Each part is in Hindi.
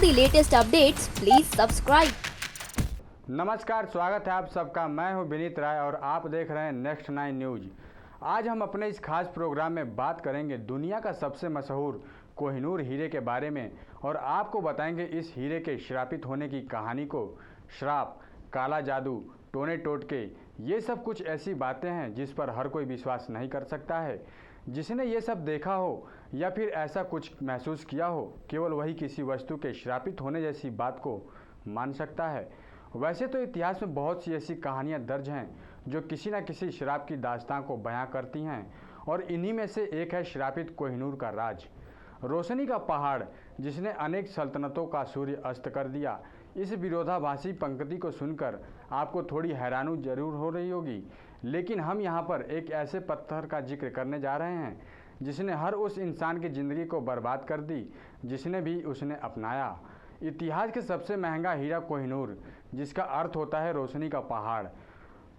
the latest updates, please subscribe. नमस्कार, स्वागत है आप सबका। मैं हूं विनीत राय और आप देख रहे हैं नेक्स्ट 9 न्यूज। आज हम अपने इस खास प्रोग्राम में बात करेंगे दुनिया का सबसे मशहूर कोहिनूर हीरे के बारे में और आपको बताएंगे इस हीरे के श्रापित होने की कहानी को। श्राप, काला जादू, टोने टोटके, ये सब कुछ ऐसी बातें हैं जिस पर हर कोई विश्वास नहीं कर सकता है। जिसने ये सब देखा हो या फिर ऐसा कुछ महसूस किया हो, केवल वही किसी वस्तु के श्रापित होने जैसी बात को मान सकता है। वैसे तो इतिहास में बहुत सी ऐसी कहानियां दर्ज हैं जो किसी न किसी श्राप की दास्तां को बयां करती हैं और इन्हीं में से एक है श्रापित कोहिनूर का राज। रोशनी का पहाड़ जिसने अनेक सल्तनतों का सूर्य अस्त कर दिया। इस विरोधाभासी पंक्ति को सुनकर आपको थोड़ी हैरानी जरूर हो रही होगी, लेकिन हम यहाँ पर एक ऐसे पत्थर का जिक्र करने जा रहे हैं जिसने हर उस इंसान की ज़िंदगी को बर्बाद कर दी जिसने भी उसने अपनाया। इतिहास के सबसे महंगा हीरा कोहिनूर, जिसका अर्थ होता है रोशनी का पहाड़।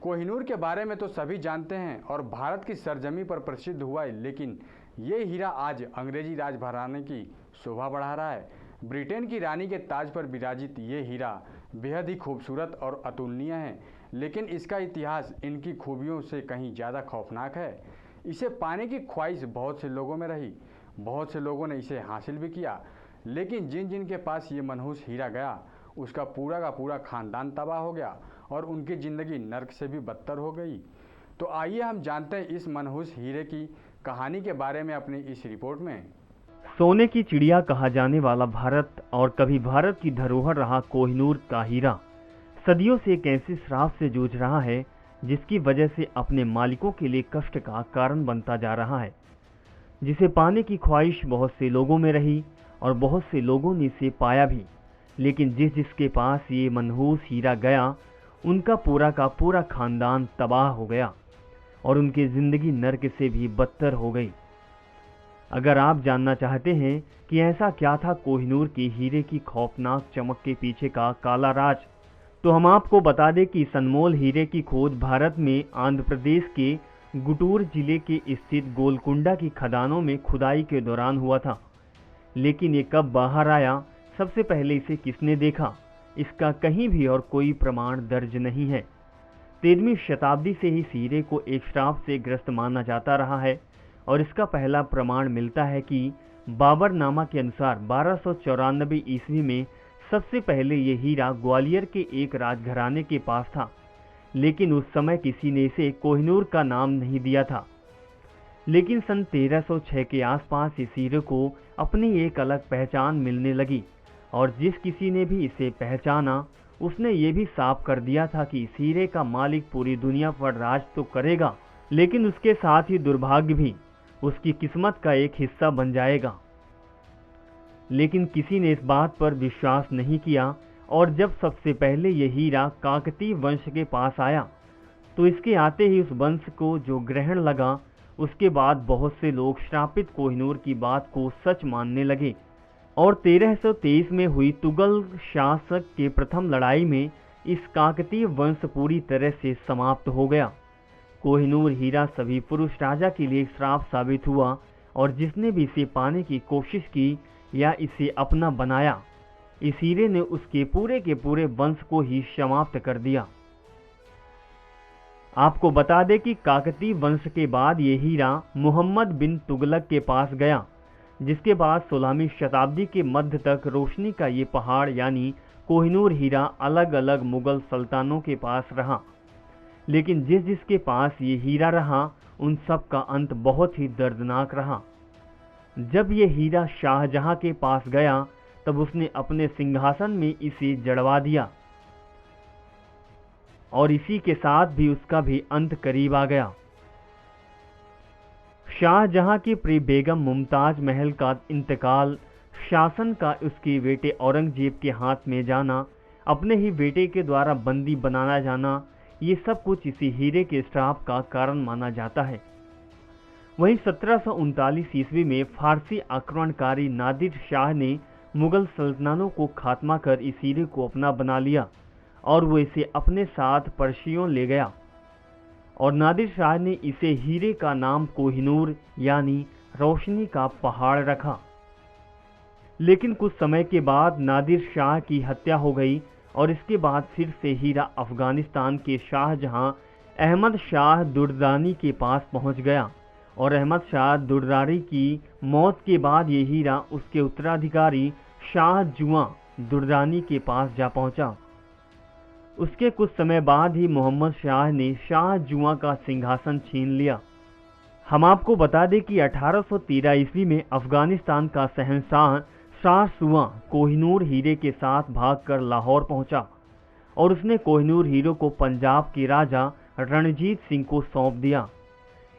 कोहिनूर के बारे में तो सभी जानते हैं और भारत की सरजमी पर प्रसिद्ध हुआ है, लेकिन ये हीरा आज अंग्रेजी राज भराने की शोभा बढ़ा रहा है। ब्रिटेन की रानी के ताज पर विराजित ये हीरा बेहद ही खूबसूरत और अतुलनीय है, लेकिन इसका इतिहास इनकी खूबियों से कहीं ज़्यादा खौफनाक है। इसे पाने की ख्वाहिश बहुत से लोगों में रही, बहुत से लोगों ने इसे हासिल भी किया, लेकिन जिन जिन के पास ये मनहूस हीरा गया उसका पूरा का पूरा खानदान तबाह हो गया और उनकी ज़िंदगी नर्क से भी बदतर हो गई। तो आइए हम जानते हैं इस मनहूस हीरे की कहानी के बारे में अपनी इस रिपोर्ट में। सोने की चिड़िया कहा जाने वाला भारत और कभी भारत की धरोहर रहा कोहिनूर का हीरा सदियों से एक ऐसे श्राप से जूझ रहा है जिसकी वजह से अपने मालिकों के लिए कष्ट का कारण बनता जा रहा है, जिसे पाने की ख्वाहिश बहुत से लोगों में रही और बहुत से लोगों ने इसे पाया भी, लेकिन जिसके पास ये मनहूस हीरा गया उनका पूरा का पूरा खानदान तबाह हो गया और उनकी ज़िंदगी नर्क से भी बदतर हो गई। अगर आप जानना चाहते हैं कि ऐसा क्या था कोहिनूर के हीरे की खौफनाक चमक के पीछे का काला राज, तो हम आपको बता दें कि इस अनमोल हीरे की खोज भारत में आंध्र प्रदेश के गुंटूर जिले के स्थित गोलकुंडा की खदानों में खुदाई के दौरान हुआ था। लेकिन ये कब बाहर आया, सबसे पहले इसे किसने देखा, इसका कहीं भी और कोई प्रमाण दर्ज नहीं है। 13वीं शताब्दी से ही इस हीरे को एक श्राप से ग्रस्त माना जाता रहा है और इसका पहला प्रमाण मिलता है कि बाबरनामा के अनुसार 1294 ईस्वी में सबसे पहले ये हीरा ग्वालियर के एक राजघराने के पास था, लेकिन उस समय किसी ने इसे कोहिनूर का नाम नहीं दिया था। लेकिन सन 1306 के आसपास इस हीरे को अपनी एक अलग पहचान मिलने लगी और जिस किसी ने भी इसे पहचाना उसने ये भी साफ कर दिया था कि इस हीरे का मालिक पूरी दुनिया पर राज तो करेगा, लेकिन उसके साथ ही दुर्भाग्य भी उसकी किस्मत का एक हिस्सा बन जाएगा। लेकिन किसी ने इस बात पर विश्वास नहीं किया और जब सबसे पहले ये हीरा काकतीय वंश के पास आया तो इसके आते ही उस वंश को जो ग्रहण लगा, उसके बाद बहुत से लोग श्रापित कोहिनूर की बात को सच मानने लगे और 1323 में हुई तुगल शासक के प्रथम लड़ाई में इस काकतीय वंश पूरी तरह से समाप्त हो गया। कोहिनूर हीरा सभी पुरुष राजा के लिए श्राप साबित हुआ और जिसने भी इसे पाने की कोशिश की या इसे अपना बनाया, इस हीरे ने उसके पूरे वंश को ही समाप्त कर दिया। आपको बता दें कि काकतीय वंश के बाद ये हीरा मोहम्मद बिन तुगलक के पास गया, जिसके बाद 16वीं शताब्दी के मध्य तक रोशनी का ये पहाड़ यानी कोहिनूर हीरा अलग अलग मुगल सुल्तानों के पास रहा। लेकिन जिसके पास ये हीरा रहा उन सब का अंत बहुत ही दर्दनाक रहा। जब ये हीरा शाहजहां के पास गया तब उसने अपने सिंहासन में इसे जड़वा दिया और इसी के साथ भी उसका भी अंत करीब आ गया। शाहजहां की प्रिय बेगम मुमताज महल का इंतकाल, शासन का उसके बेटे औरंगजेब के हाथ में जाना, अपने ही बेटे के द्वारा बंदी बनाना जाना, ये सब कुछ इसी हीरे के श्राप का कारण माना जाता है। वहीं 1739 ईस्वी में फारसी आक्रमणकारी नादिर शाह ने मुगल सल्तनतों को खात्मा कर इस हीरे को अपना बना लिया और वो इसे अपने साथ पर्शियों ले गया और नादिर शाह ने इसे हीरे का नाम कोहिनूर यानी रोशनी का पहाड़ रखा। लेकिन कुछ समय के बाद नादिर शाह की हत्या हो गई और इसके बाद फिर से हीरा अफगानिस्तान के शाहजहां अहमद शाह दुर्रानी के पास पहुंच गया और अहमद शाह दुर्रानी की मौत के बाद ये हीरा उसके उत्तराधिकारी शाह जुआ दुर्रानी के पास जा पहुंचा। उसके कुछ समय बाद ही मोहम्मद शाह ने शाह जुआ का सिंहासन छीन लिया। हम आपको बता दें कि 1813 ईस्वी में अफगानिस्तान का शहंशाह शाह सुआ कोहिनूर हीरे के साथ भागकर लाहौर पहुंचा और उसने कोहिनूर हीरे को पंजाब के राजा रणजीत सिंह को सौंप दिया।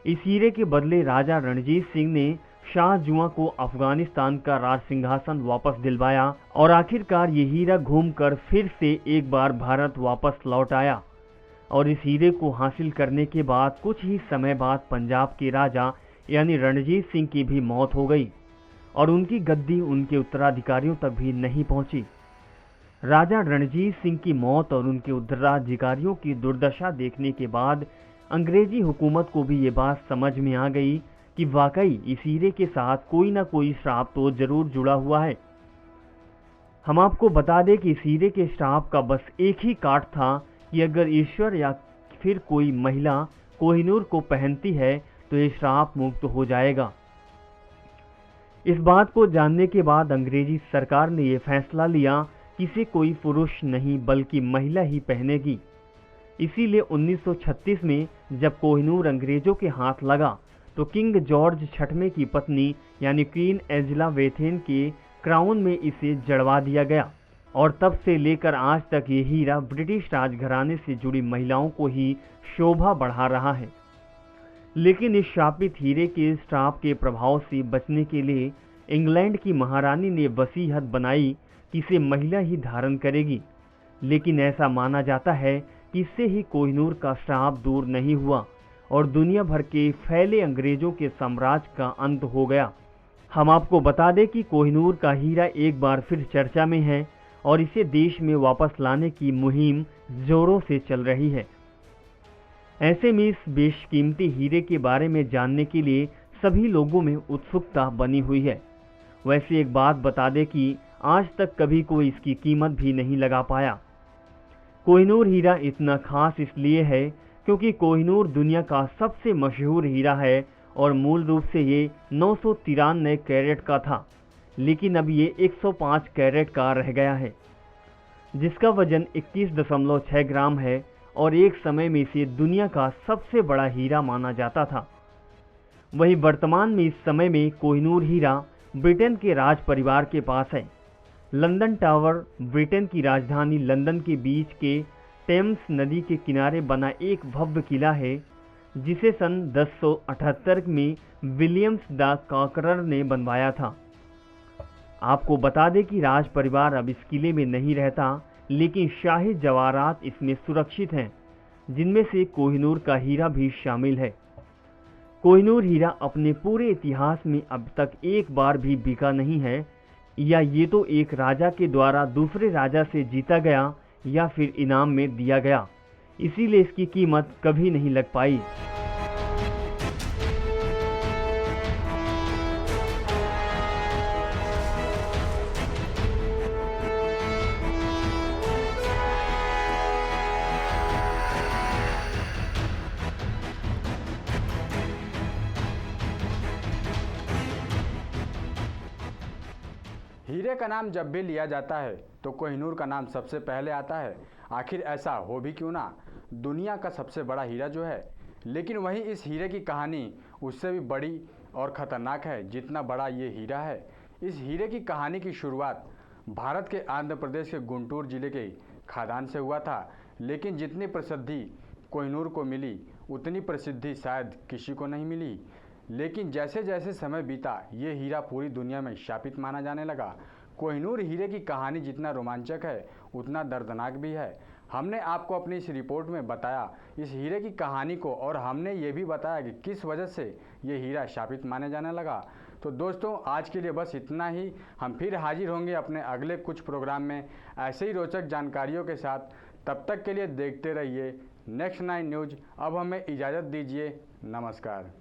इस हीरे के बदले राजा रणजीत सिंह ने शाह जुआ को अफगानिस्तान का राज सिंहासन वापस दिलवाया और आखिरकार ये हीरा घूमकर फिर से एक बार भारत वापस लौट आया। और इस हीरे को हासिल करने के बाद कुछ ही समय बाद पंजाब के राजा यानी रणजीत सिंह की भी मौत हो गई और उनकी गद्दी उनके उत्तराधिकारियों तक भी नहीं पहुंची। राजा रणजीत सिंह की मौत और उनके उत्तराधिकारियों की दुर्दशा देखने के बाद अंग्रेजी हुकूमत को भी ये बात समझ में आ गई कि वाकई इस हीरे के साथ कोई ना कोई श्राप तो जरूर जुड़ा हुआ है। हम आपको बता दें कि इस हीरे के श्राप का बस एक ही काट था कि अगर ईश्वर या फिर कोई महिला कोहिनूर को पहनती है तो ये श्राप मुक्त हो जाएगा। इस बात को जानने के बाद अंग्रेजी सरकार ने यह फैसला लिया कि इसे कोई पुरुष नहीं बल्कि महिला ही पहनेगी। इसीलिए 1936 में जब कोहिनूर अंग्रेजों के हाथ लगा तो किंग जॉर्ज छठवें की पत्नी यानी क्वीन एलिजाबेथ के क्राउन में इसे जड़वा दिया गया और तब से लेकर आज तक ये हीरा ब्रिटिश राजघराने से जुड़ी महिलाओं को ही शोभा बढ़ा रहा है। लेकिन इस शापित हीरे के श्राप के प्रभाव से बचने के लिए इंग्लैंड की महारानी ने वसीयत बनाई कि इसे महिला ही धारण करेगी। लेकिन ऐसा माना जाता है कि इससे ही कोहिनूर का श्राप दूर नहीं हुआ और दुनिया भर के फैले अंग्रेजों के साम्राज्य का अंत हो गया। हम आपको बता दें कि कोहिनूर का हीरा एक बार फिर चर्चा में है और इसे देश में वापस लाने की मुहिम जोरों से चल रही है। ऐसे में इस बेशकीमती हीरे के बारे में जानने के लिए सभी लोगों में उत्सुकता बनी हुई है। वैसे एक बात बता दें कि आज तक कभी कोई इसकी कीमत भी नहीं लगा पाया। कोहिनूर हीरा इतना खास इसलिए है क्योंकि कोहिनूर दुनिया का सबसे मशहूर हीरा है और मूल रूप से ये 993 कैरेट का था, लेकिन अब ये 105 कैरेट का रह गया है, जिसका वजन 21.6 ग्राम है और एक समय में इसे दुनिया का सबसे बड़ा हीरा माना जाता था। वहीं वर्तमान में इस समय में कोहिनूर हीरा ब्रिटेन के राज परिवार के पास है। लंदन टावर ब्रिटेन की राजधानी लंदन के बीच के टेम्स नदी के किनारे बना एक भव्य किला है, जिसे सन 1078 में विलियम्स द कॉकरर ने बनवाया था। आपको बता दें कि राज परिवार अब इस किले में नहीं रहता, लेकिन शाही जवाहरात इसमें सुरक्षित हैं, जिनमें से कोहिनूर का हीरा भी शामिल है। कोहिनूर हीरा अपने पूरे इतिहास में अब तक एक बार भी बिका नहीं है, या ये तो एक राजा के द्वारा दूसरे राजा से जीता गया या फिर इनाम में दिया गया, इसीलिए इसकी कीमत कभी नहीं लग पाई। हीरे का नाम जब भी लिया जाता है तो कोहिनूर का नाम सबसे पहले आता है। आखिर ऐसा हो भी क्यों ना, दुनिया का सबसे बड़ा हीरा जो है। लेकिन वहीं इस हीरे की कहानी उससे भी बड़ी और ख़तरनाक है जितना बड़ा ये हीरा है। इस हीरे की कहानी की शुरुआत भारत के आंध्र प्रदेश के गुंटूर जिले के खादान से हुआ था। लेकिन जितनी प्रसिद्धि कोहिनूर को मिली उतनी प्रसिद्धि शायद किसी को नहीं मिली। लेकिन जैसे जैसे समय बीता ये हीरा पूरी दुनिया में शापित माना जाने लगा। कोहिनूर हीरे की कहानी जितना रोमांचक है उतना दर्दनाक भी है। हमने आपको अपनी इस रिपोर्ट में बताया इस हीरे की कहानी को, और हमने ये भी बताया कि किस वजह से ये हीरा शापित माने जाने लगा। तो दोस्तों आज के लिए बस इतना ही। हम फिर हाजिर होंगे अपने अगले कुछ प्रोग्राम में ऐसे ही रोचक जानकारियों के साथ। तब तक के लिए देखते रहिए नेक्स्ट 9 न्यूज़। अब हमें इजाज़त दीजिए, नमस्कार।